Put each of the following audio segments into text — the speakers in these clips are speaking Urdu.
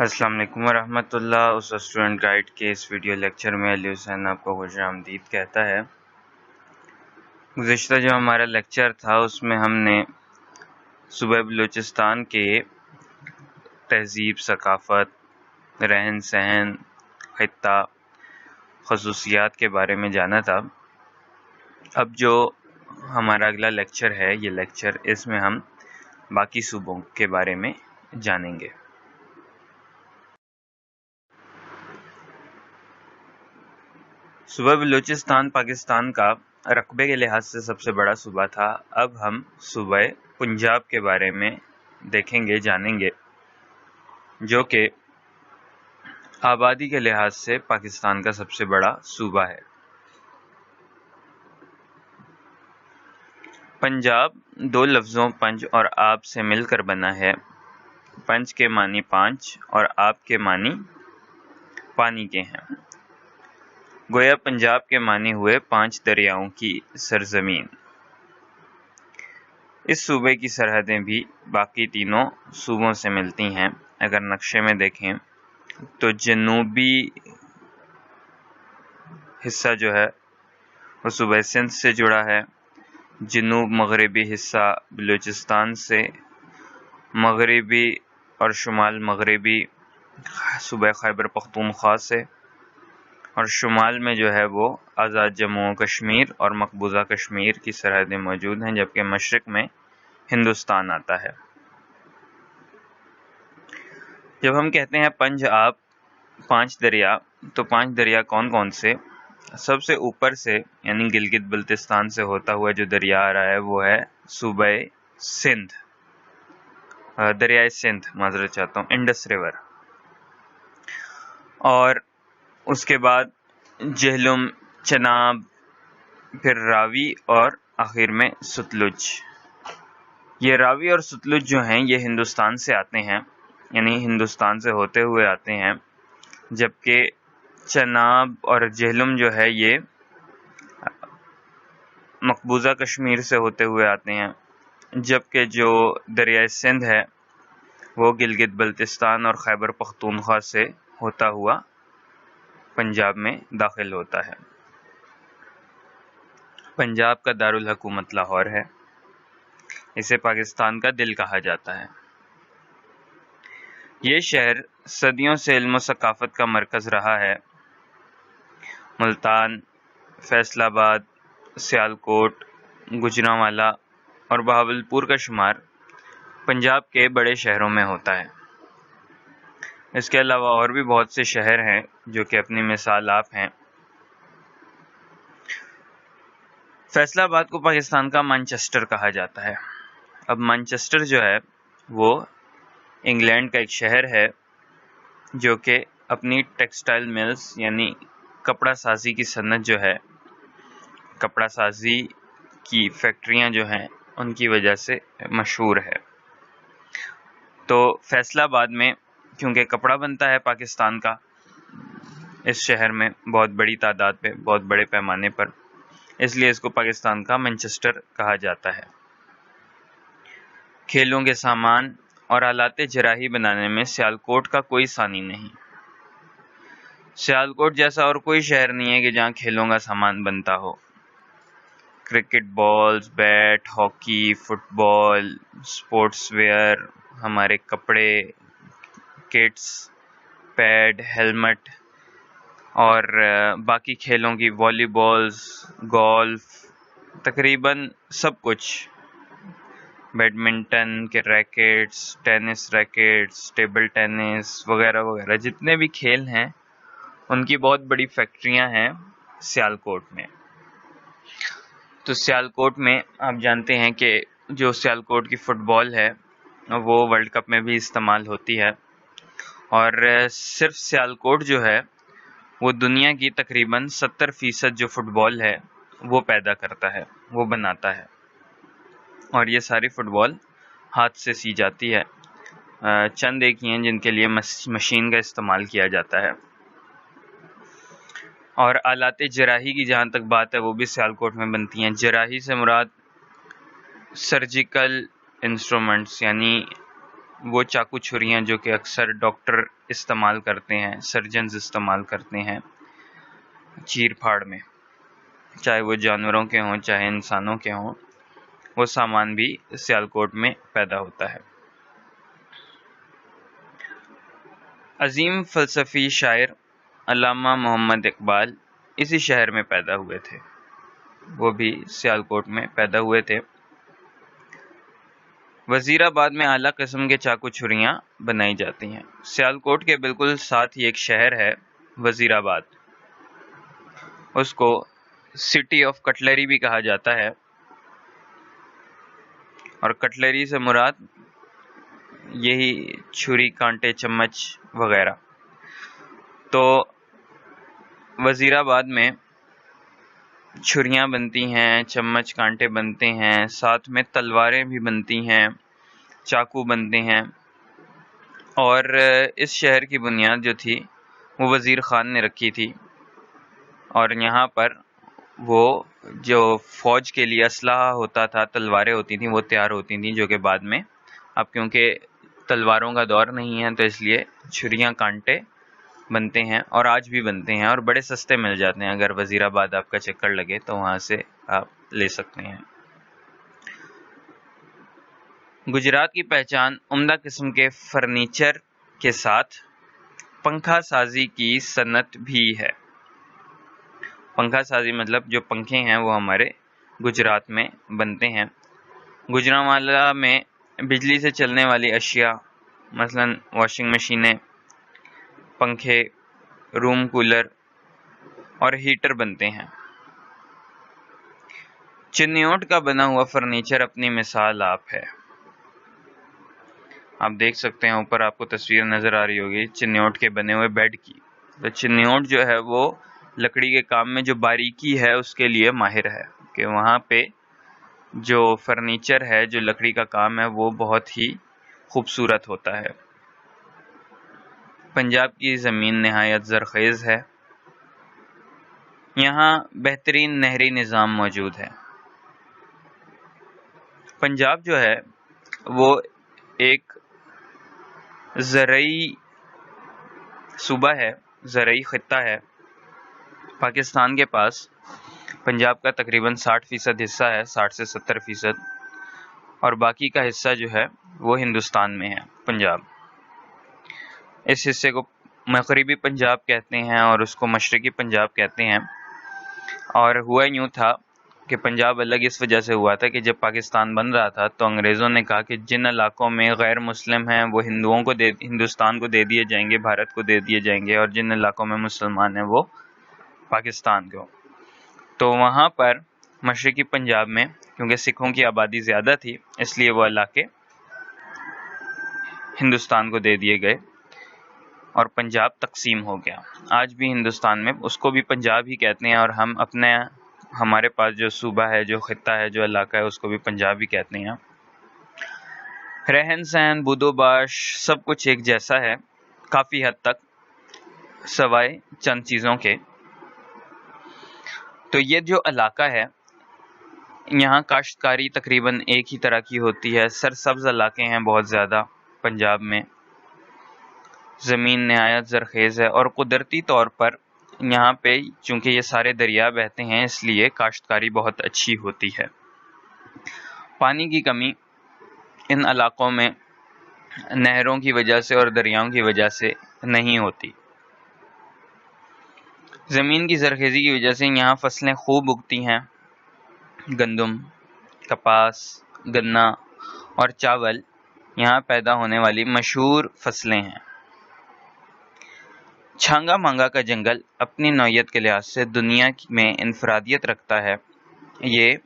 السلام علیکم ورحمۃ اللہ۔ اس اسٹوڈنٹ گائیڈ کے اس ویڈیو لیکچر میں علی حسین آپ کو خوش آمدید کہتا ہے۔ گزشتہ جو ہمارا لیکچر تھا اس میں ہم نے صوبہ بلوچستان کے تہذیب، ثقافت، رہن سہن، خطہ، خصوصیات کے بارے میں جانا تھا۔ اب جو ہمارا اگلا لیکچر ہے یہ لیکچر، اس میں ہم باقی صوبوں کے بارے میں جانیں گے۔ صوبہ بلوچستان پاکستان کا رقبے کے لحاظ سے سب سے بڑا صوبہ تھا۔ اب ہم صوبہ پنجاب کے بارے میں دیکھیں گے، جانیں گے، جو کہ آبادی کے لحاظ سے پاکستان کا سب سے بڑا صوبہ ہے۔ پنجاب دو لفظوں پنج اور آب سے مل کر بنا ہے۔ پنج کے معنی پانچ اور آب کے معنی پانی کے ہیں۔ گویا پنجاب کے معنی ہوئے پانچ دریاؤں کی سرزمین۔ اس صوبے کی سرحدیں بھی باقی تینوں صوبوں سے ملتی ہیں۔ اگر نقشے میں دیکھیں تو جنوبی حصہ جو ہے وہ صوبہ سندھ سے جڑا ہے، جنوب مغربی حصہ بلوچستان سے، مغربی اور شمال مغربی صوبہ خیبر پختونخوا سے، اور شمال میں جو ہے وہ آزاد جموں و کشمیر اور مقبوضہ کشمیر کی سرحدیں موجود ہیں، جبکہ مشرق میں ہندوستان آتا ہے۔ جب ہم کہتے ہیں پنج آب، پانچ دریا، تو پانچ دریا کون کون سے؟ سب سے اوپر سے یعنی گلگت بلتستان سے ہوتا ہوا جو دریا آ رہا ہے وہ ہے صوبہ سندھ، دریائے سندھ، معذرت چاہتا ہوں، انڈس ریور۔ اور اس کے بعد جہلم، چناب، پھر راوی اور آخر میں ستلج۔ یہ راوی اور ستلج جو ہیں یہ ہندوستان سے آتے ہیں، یعنی ہندوستان سے ہوتے ہوئے آتے ہیں، جبکہ چناب اور جہلم جو ہے یہ مقبوضہ کشمیر سے ہوتے ہوئے آتے ہیں، جبکہ جو دریائے سندھ ہے وہ گلگت بلتستان اور خیبر پختونخوا سے ہوتا ہوا پنجاب میں داخل ہوتا ہے۔ پنجاب کا دارالحکومت لاہور ہے۔ اسے پاکستان کا دل کہا جاتا ہے۔ یہ شہر صدیوں سے علم و ثقافت کا مرکز رہا ہے۔ ملتان، فیصل آباد، سیالکوٹ، گوجرانوالا اور بہاولپور کا شمار پنجاب کے بڑے شہروں میں ہوتا ہے۔ اس کے علاوہ اور بھی بہت سے شہر ہیں جو کہ اپنی مثال آپ ہیں۔ فیصل آباد کو پاکستان کا مانچسٹر کہا جاتا ہے۔ اب مانچسٹر جو ہے وہ انگلینڈ کا ایک شہر ہے جو کہ اپنی ٹیکسٹائل ملز یعنی کپڑا سازی کی صنعت جو ہے، کپڑا سازی کی فیکٹریاں جو ہیں ان کی وجہ سے مشہور ہے۔ تو فیصل آباد میں کیونکہ کپڑا بنتا ہے پاکستان کا، اس شہر میں بہت بڑی تعداد پہ، بہت بڑے پیمانے پر، اس لیے اس کو پاکستان کا مانچسٹر کہا جاتا ہے۔ کھیلوں کے سامان اور آلات جراحی بنانے میں سیالکوٹ کا کوئی ثانی نہیں۔ سیالکوٹ جیسا اور کوئی شہر نہیں ہے کہ جہاں کھیلوں کا سامان بنتا ہو۔ Cricket balls, bat, hockey, football, sports wear, ہمارے کپڑے، کٹس، پیڈ، ہیلمٹ اور باقی کھیلوں کی والی بالز، گولف، تقریباً سب کچھ، بیڈمنٹن کے rackets, tennis rackets, table tennis وغیرہ وغیرہ، جتنے بھی کھیل ہیں ان کی بہت بڑی فیکٹریاں ہیں سیالکوٹ میں۔ تو سیالکوٹ میں آپ جانتے ہیں کہ جو سیالکوٹ کی فٹ بال ہے وہ ورلڈ کپ میں بھی استعمال ہوتی ہے، اور صرف سیالکوٹ جو ہے وہ دنیا کی تقریباً 70% جو فٹ بال ہے وہ پیدا کرتا ہے، وہ بناتا ہے، اور یہ ساری فٹ بال ہاتھ سے سی جاتی ہے۔ چند ایک ہی ہیں جن کے لیے مشین کا استعمال کیا جاتا ہے۔ اور آلات جراحی کی جہاں تک بات ہے وہ بھی سیالکوٹ میں بنتی ہیں۔ جراحی سے مراد سرجیکل انسٹرومنٹس یعنی وہ چاقو چھریاں جو کہ اکثر ڈاکٹر استعمال کرتے ہیں، سرجنز استعمال کرتے ہیں چیر پھاڑ میں، چاہے وہ جانوروں کے ہوں چاہے انسانوں کے ہوں، وہ سامان بھی سیالکوٹ میں پیدا ہوتا ہے۔ عظیم فلسفی شاعر علامہ محمد اقبال اسی شہر میں پیدا ہوئے تھے، وہ بھی سیالکوٹ میں پیدا ہوئے تھے۔ وزیر آباد میں اعلیٰ قسم کے چاقو چھریاں بنائی جاتی ہیں۔ سیالکوٹ کے بالکل ساتھ ہی ایک شہر ہے وزیر آباد، اس کو سٹی آف کٹلری بھی کہا جاتا ہے، اور کٹلری سے مراد یہی چھری، کانٹے، چمچ وغیرہ۔ تو وزیر آباد میں چھریاں بنتی ہیں، چمچ، کانٹے بنتے ہیں، ساتھ میں تلواریں بھی بنتی ہیں، چاقو بنتے ہیں، اور اس شہر کی بنیاد جو تھی وہ وزیر خان نے رکھی تھی، اور یہاں پر وہ جو فوج کے لیے اسلحہ ہوتا تھا، تلواریں ہوتی تھیں، وہ تیار ہوتی تھیں، جو کہ بعد میں اب کیونکہ تلواروں کا دور نہیں ہے تو اس لیے چھریاں، کانٹے بنتے ہیں، اور آج بھی بنتے ہیں، اور بڑے سستے مل جاتے ہیں۔ اگر وزیر آباد آپ کا چکر لگے تو وہاں سے آپ لے سکتے ہیں۔ گجرات کی پہچان عمدہ قسم کے فرنیچر کے ساتھ پنکھا سازی کی صنعت بھی ہے۔ پنکھا سازی مطلب جو پنکھے ہیں وہ ہمارے گجرات میں بنتے ہیں۔ گوجرانوالا میں بجلی سے چلنے والی اشیاء مثلا واشنگ مشینیں، پنکھے، روم کولر اور ہیٹر بنتے ہیں۔ چنیوٹ کا بنا ہوا فرنیچر اپنی مثال آپ ہے۔ آپ دیکھ سکتے ہیں اوپر آپ کو تصویر نظر آ رہی ہوگی چنیوٹ کے بنے ہوئے بیڈ کی۔ تو چنیوٹ جو ہے وہ لکڑی کے کام میں جو باریکی ہے اس کے لیے ماہر ہے، کہ وہاں پہ جو فرنیچر ہے، جو لکڑی کا کام ہے، وہ بہت ہی خوبصورت ہوتا ہے۔ پنجاب کی زمین نہایت زرخیز ہے، یہاں بہترین نہری نظام موجود ہے۔ پنجاب جو ہے وہ ایک زرعی صوبہ ہے، زرعی خطہ ہے۔ پاکستان کے پاس پنجاب کا تقریباً 60% حصہ ہے، 60 سے 70%، اور باقی کا حصہ جو ہے وہ ہندوستان میں ہے۔ پنجاب، اس حصے کو مغربی پنجاب کہتے ہیں اور اس کو مشرقی پنجاب کہتے ہیں۔ اور ہوا یوں تھا کہ پنجاب الگ اس وجہ سے ہوا تھا کہ جب پاکستان بن رہا تھا تو انگریزوں نے کہا کہ جن علاقوں میں غیر مسلم ہیں وہ ہندوستان کو دے دیے جائیں گے، بھارت کو دے دیے جائیں گے، اور جن علاقوں میں مسلمان ہیں وہ پاکستان کو۔ تو وہاں پر مشرقی پنجاب میں کیونکہ سکھوں کی آبادی زیادہ تھی، اس لیے وہ علاقے ہندوستان کو دے دیے گئے اور پنجاب تقسیم ہو گیا۔ آج بھی ہندوستان میں اس کو بھی پنجاب ہی کہتے ہیں، اور ہم ہمارے پاس جو صوبہ ہے، جو خطہ ہے، جو علاقہ ہے، اس کو بھی پنجاب ہی کہتے ہیں۔ رہن سہن، بود و باش سب کچھ ایک جیسا ہے کافی حد تک، سوائے چند چیزوں کے۔ تو یہ جو علاقہ ہے یہاں کاشتکاری تقریباً ایک ہی طرح کی ہوتی ہے، سرسبز علاقے ہیں بہت زیادہ پنجاب میں، زمین نہایت زرخیز ہے، اور قدرتی طور پر یہاں پہ چونکہ یہ سارے دریا بہتے ہیں اس لیے کاشتکاری بہت اچھی ہوتی ہے۔ پانی کی کمی ان علاقوں میں نہروں کی وجہ سے اور دریاؤں کی وجہ سے نہیں ہوتی۔ زمین کی زرخیزی کی وجہ سے یہاں فصلیں خوب اگتی ہیں، گندم، کپاس، گنا اور چاول یہاں پیدا ہونے والی مشہور فصلیں ہیں۔ چھانگا مانگا کا جنگل اپنی نوعیت کے لحاظ سے دنیا میں انفرادیت رکھتا ہے۔ یہ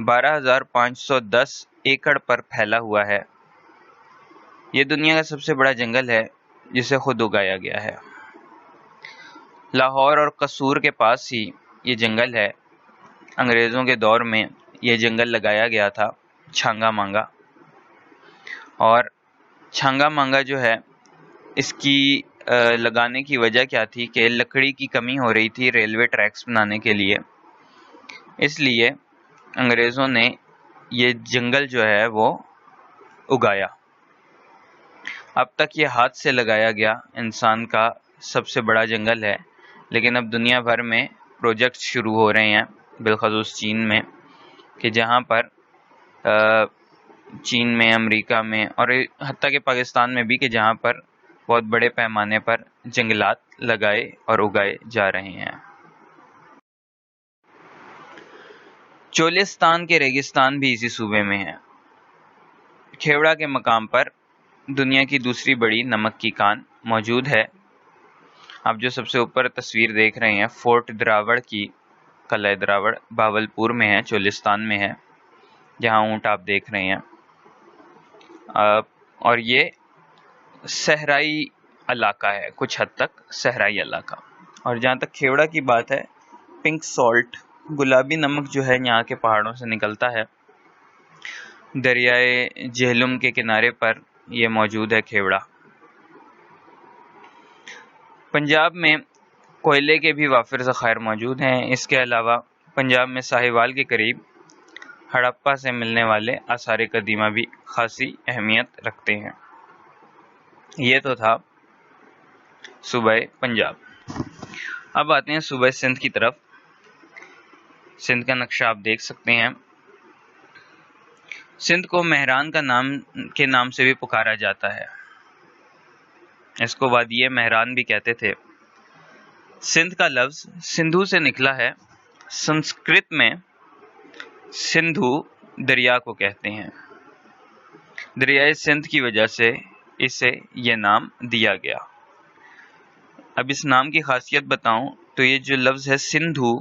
12,510 ایکڑ پر پھیلا ہوا ہے۔ یہ دنیا کا سب سے بڑا جنگل ہے جسے خود اگایا گیا ہے۔ لاہور اور قصور کے پاس ہی یہ جنگل ہے۔ انگریزوں کے دور میں یہ جنگل لگایا گیا تھا، چھانگا مانگا۔ اور چھانگا مانگا جو ہے اس کی لگانے کی وجہ کیا تھی کہ لکڑی کی کمی ہو رہی تھی ریلوے ٹریکس بنانے کے لیے، اس لیے انگریزوں نے یہ جنگل جو ہے وہ اگایا۔ اب تک یہ ہاتھ سے لگایا گیا انسان کا سب سے بڑا جنگل ہے، لیکن اب دنیا بھر میں پروجیکٹس شروع ہو رہے ہیں، بالخصوص چین میں، کہ جہاں پر چین میں، امریکہ میں اور حتیٰ کہ پاکستان میں بھی، کہ جہاں پر بہت بڑے پیمانے پر جنگلات لگائے اور اگائے جا رہے ہیں۔ چولستان کے ریگستان بھی اسی صوبے میں ہیں۔ کھیوڑا کے مقام پر دنیا کی دوسری بڑی نمک کی کان موجود ہے۔ آپ جو سب سے اوپر تصویر دیکھ رہے ہیں فورٹ دراوڑ کی، قلعہ دراوڑ بھاولپور میں ہے، چولستان میں ہے، جہاں اونٹ آپ دیکھ رہے ہیں۔ اور یہ صحرائی علاقہ ہے، کچھ حد تک صحرائی علاقہ۔ اور جہاں تک کھیوڑا کی بات ہے، پنک سالٹ، گلابی نمک جو ہے یہاں کے پہاڑوں سے نکلتا ہے، دریائے جہلم کے کنارے پر یہ موجود ہے کھیوڑا۔ پنجاب میں کوئلے کے بھی وافر ذخائر موجود ہیں۔ اس کے علاوہ پنجاب میں ساہیوال کے قریب ہڑپا سے ملنے والے آثار قدیمہ بھی خاصی اہمیت رکھتے ہیں۔ یہ تو تھا صوبہ پنجاب۔ اب آتے ہیں صوبہ سندھ کی طرف۔ سندھ کا نقشہ آپ دیکھ سکتے ہیں۔ سندھ کو مہران کے نام سے بھی پکارا جاتا ہے، اس کو وادی مہران بھی کہتے تھے۔ سندھ کا لفظ سندھو سے نکلا ہے۔ سنسکرت میں سندھو دریا کو کہتے ہیں۔ دریائے سندھ کی وجہ سے اسے یہ نام دیا گیا۔ اب اس نام کی خاصیت بتاؤں تو یہ جو لفظ ہے سندھو،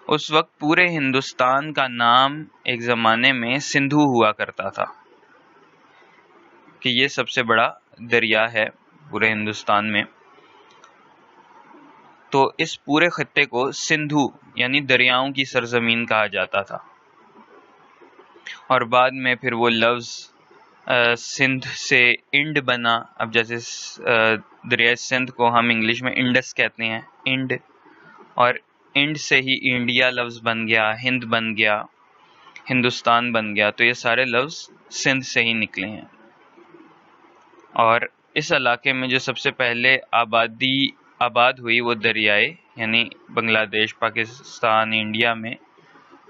اس وقت پورے ہندوستان کا نام ایک زمانے میں سندھو ہوا کرتا تھا، کہ یہ سب سے بڑا دریا ہے پورے ہندوستان میں۔ تو اس پورے خطے کو سندھو یعنی دریاؤں کی سرزمین کہا جاتا تھا، اور بعد میں پھر وہ لفظ سندھ سے انڈ بنا۔ اب جیسے دریائے سندھ کو ہم انگلش میں انڈس کہتے ہیں، انڈ، اور انڈ سے ہی انڈیا لفظ بن گیا، ہند بن گیا، ہندوستان بن گیا۔ تو یہ سارے لفظ سندھ سے ہی نکلے ہیں۔ اور اس علاقے میں جو سب سے پہلے آباد ہوئی وہ دریائے یعنی بنگلہ دیش، پاکستان، انڈیا میں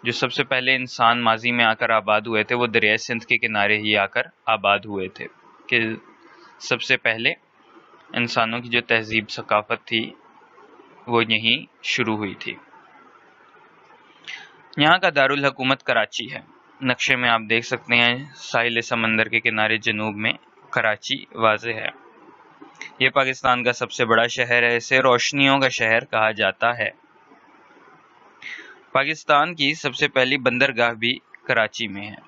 جو سب سے پہلے انسان ماضی میں آ کر آباد ہوئے تھے، وہ دریائے سندھ کے کنارے ہی آ کر آباد ہوئے تھے، کہ سب سے پہلے انسانوں کی جو تہذیب ثقافت تھی وہ یہیں شروع ہوئی تھی۔ یہاں کا دارالحکومت کراچی ہے۔ نقشے میں آپ دیکھ سکتے ہیں ساحل سمندر کے کنارے جنوب میں کراچی واضح ہے۔ یہ پاکستان کا سب سے بڑا شہر ہے، اسے روشنیوں کا شہر کہا جاتا ہے۔ پاکستان کی سب سے پہلی بندرگاہ بھی کراچی میں ہے۔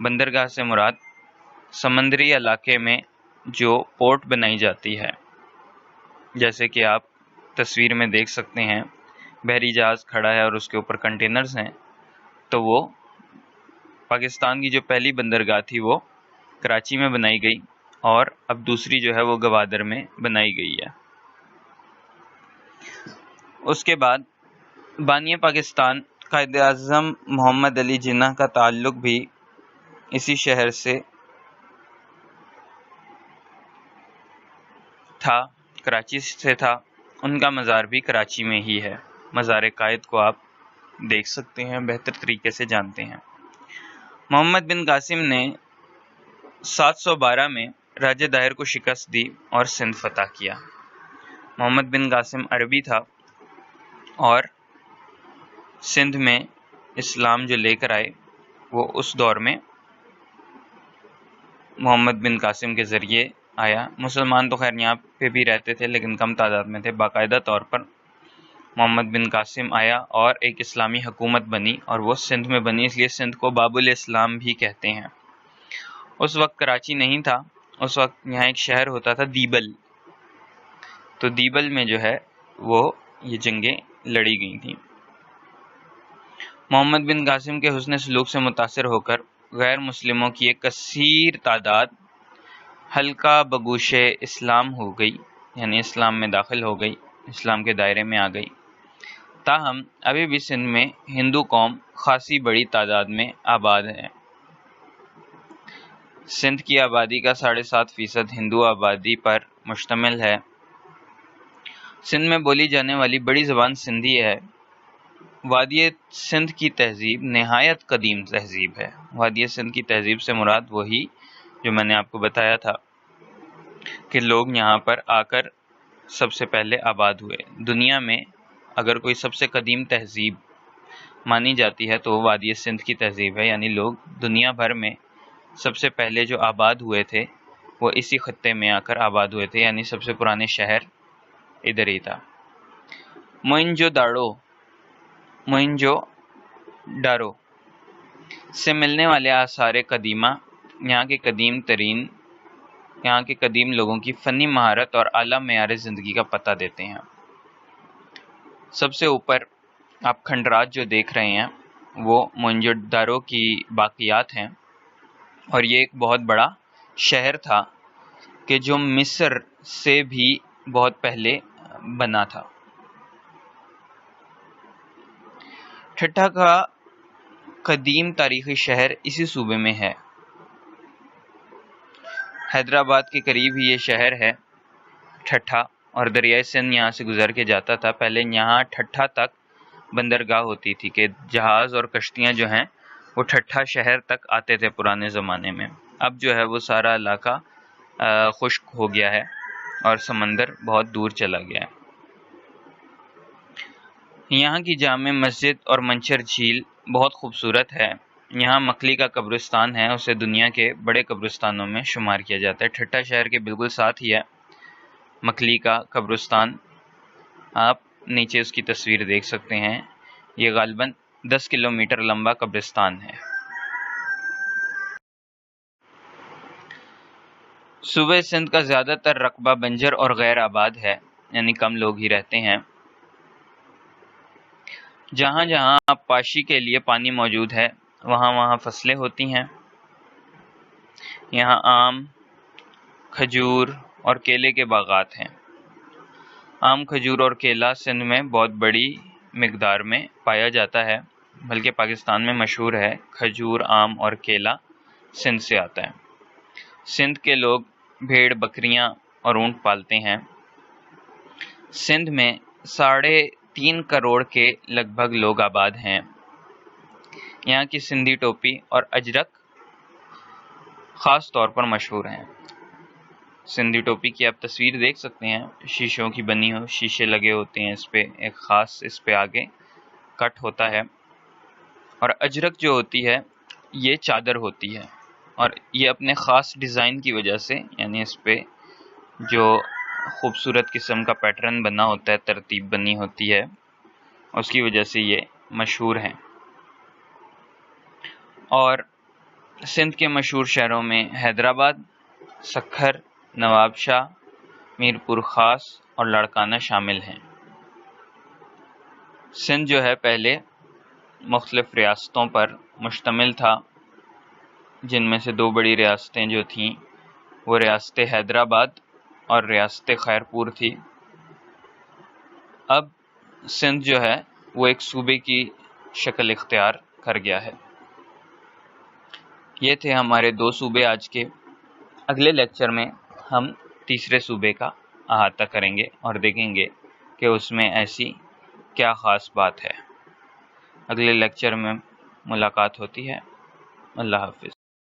بندرگاہ سے مراد سمندری علاقے میں جو پورٹ بنائی جاتی ہے، جیسے کہ آپ تصویر میں دیکھ سکتے ہیں بحری جہاز کھڑا ہے اور اس کے اوپر کنٹینرز ہیں، تو وہ پاکستان کی جو پہلی بندرگاہ تھی وہ کراچی میں بنائی گئی، اور اب دوسری جو ہے وہ گوادر میں بنائی گئی ہے۔ اس کے بعد بانی پاکستان قائد اعظم محمد علی جناح کا تعلق بھی اسی شہر سے تھا، کراچی سے تھا۔ ان کا مزار بھی کراچی میں ہی ہے۔ مزار قائد کو آپ دیکھ سکتے ہیں، بہتر طریقے سے جانتے ہیں۔ محمد بن قاسم نے 712 میں راجہ داہر کو شکست دی اور سندھ فتح کیا۔ محمد بن قاسم عربی تھا اور سندھ میں اسلام جو لے کر آئے وہ اس دور میں محمد بن قاسم کے ذریعے آیا۔ مسلمان تو خیر یہاں پہ بھی رہتے تھے لیکن کم تعداد میں تھے۔ باقاعدہ طور پر محمد بن قاسم آیا اور ایک اسلامی حکومت بنی، اور وہ سندھ میں بنی، اس لیے سندھ کو باب الاسلام بھی کہتے ہیں۔ اس وقت کراچی نہیں تھا، اس وقت یہاں ایک شہر ہوتا تھا دیبل، تو دیبل میں جو ہے وہ یہ جنگیں لڑی گئی تھیں۔ محمد بن قاسم کے حسن سلوک سے متاثر ہو کر غیر مسلموں کی ایک کثیر تعداد حلقہ بگوش اسلام ہو گئی، یعنی اسلام میں داخل ہو گئی، اسلام کے دائرے میں آ گئی۔ تاہم ابھی بھی سندھ میں ہندو قوم خاصی بڑی تعداد میں آباد ہے۔ سندھ کی آبادی کا 7.5% ہندو آبادی پر مشتمل ہے۔ سندھ میں بولی جانے والی بڑی زبان سندھی ہے۔ وادی سندھ کی تہذیب نہایت قدیم تہذیب ہے۔ وادی سندھ کی تہذیب سے مراد وہی جو میں نے آپ کو بتایا تھا کہ لوگ یہاں پر آ کر سب سے پہلے آباد ہوئے۔ دنیا میں اگر کوئی سب سے قدیم تہذیب مانی جاتی ہے تو وہ وادی سندھ کی تہذیب ہے، یعنی لوگ دنیا بھر میں سب سے پہلے جو آباد ہوئے تھے وہ اسی خطے میں آ کر آباد ہوئے تھے، یعنی سب سے پرانے شہر ادھر ہی تھا۔ موئنجو ڈارو سے ملنے والے آثار قدیمہ یہاں کے قدیم لوگوں کی فنی مہارت اور اعلیٰ معیار زندگی کا پتہ دیتے ہیں۔ سب سے اوپر آپ کھنڈرات جو دیکھ رہے ہیں وہ موئنجو ڈارو کی باقیات ہیں، اور یہ ایک بہت بڑا شہر تھا کہ جو مصر سے بھی بہت پہلے بنا تھا۔ ٹھٹھہ کا قدیم تاریخی شہر اسی صوبے میں ہے۔ حیدرآباد کے قریب ہی یہ شہر ہے ٹھٹھہ، اور دریائے سندھ یہاں سے گزر کے جاتا تھا۔ پہلے یہاں ٹھٹھہ تک بندرگاہ ہوتی تھی کہ جہاز اور کشتیاں جو ہیں وہ ٹھٹھہ شہر تک آتے تھے پرانے زمانے میں۔ اب جو ہے وہ سارا علاقہ خشک ہو گیا ہے اور سمندر بہت دور چلا گیا ہے۔ یہاں کی جامع مسجد اور منچر جھیل بہت خوبصورت ہے۔ یہاں مکلی کا قبرستان ہے، اسے دنیا کے بڑے قبرستانوں میں شمار کیا جاتا ہے۔ ٹھٹھہ شہر کے بالکل ساتھ ہی ہے مکلی کا قبرستان، آپ نیچے اس کی تصویر دیکھ سکتے ہیں۔ یہ غالباً 10 کلومیٹر لمبا قبرستان ہے۔ صوبہ سندھ کا زیادہ تر رقبہ بنجر اور غیر آباد ہے، یعنی کم لوگ ہی رہتے ہیں۔ جہاں جہاں پاشی کے لیے پانی موجود ہے وہاں فصلیں ہوتی ہیں۔ یہاں آم، کھجور اور کیلے کے باغات ہیں۔ آم، کھجور اور کیلا سندھ میں بہت بڑی مقدار میں پایا جاتا ہے، بلکہ پاکستان میں مشہور ہے۔ کھجور، آم اور کیلا سندھ سے آتا ہے۔ سندھ کے لوگ بھیڑ، بکریاں اور اونٹ پالتے ہیں۔ سندھ میں 3.5 کروڑ کے لگ بھگ لوگ آباد ہیں۔ یہاں کی سندھی ٹوپی اور اجرک خاص طور پر مشہور ہیں۔ سندھی ٹوپی کی آپ تصویر دیکھ سکتے ہیں، شیشوں کی بنی ہو، شیشے لگے ہوتے ہیں اس پہ، ایک خاص اس پہ آگے کٹ ہوتا ہے۔ اور اجرک جو ہوتی ہے یہ چادر ہوتی ہے، اور یہ اپنے خاص ڈیزائن کی وجہ سے، یعنی اس پہ جو خوبصورت قسم کا پیٹرن بنا ہوتا ہے، ترتیب بنی ہوتی ہے، اس کی وجہ سے یہ مشہور ہیں۔ اور سندھ کے مشہور شہروں میں حیدرآباد، سکھر، نواب شاہ، میرپور خاص اور لاڑکانہ شامل ہیں۔ سندھ جو ہے پہلے مختلف ریاستوں پر مشتمل تھا، جن میں سے 2 بڑی ریاستیں جو تھیں وہ ریاست حیدرآباد اور ریاست خیرپور تھی۔ اب سندھ جو ہے وہ ایک صوبے کی شکل اختیار کر گیا ہے۔ یہ تھے ہمارے 2 صوبے آج کے۔ اگلے لیکچر میں ہم تیسرے صوبے کا احاطہ کریں گے اور دیکھیں گے کہ اس میں ایسی کیا خاص بات ہے۔ اگلے لیکچر میں ملاقات ہوتی ہے۔ اللہ حافظ۔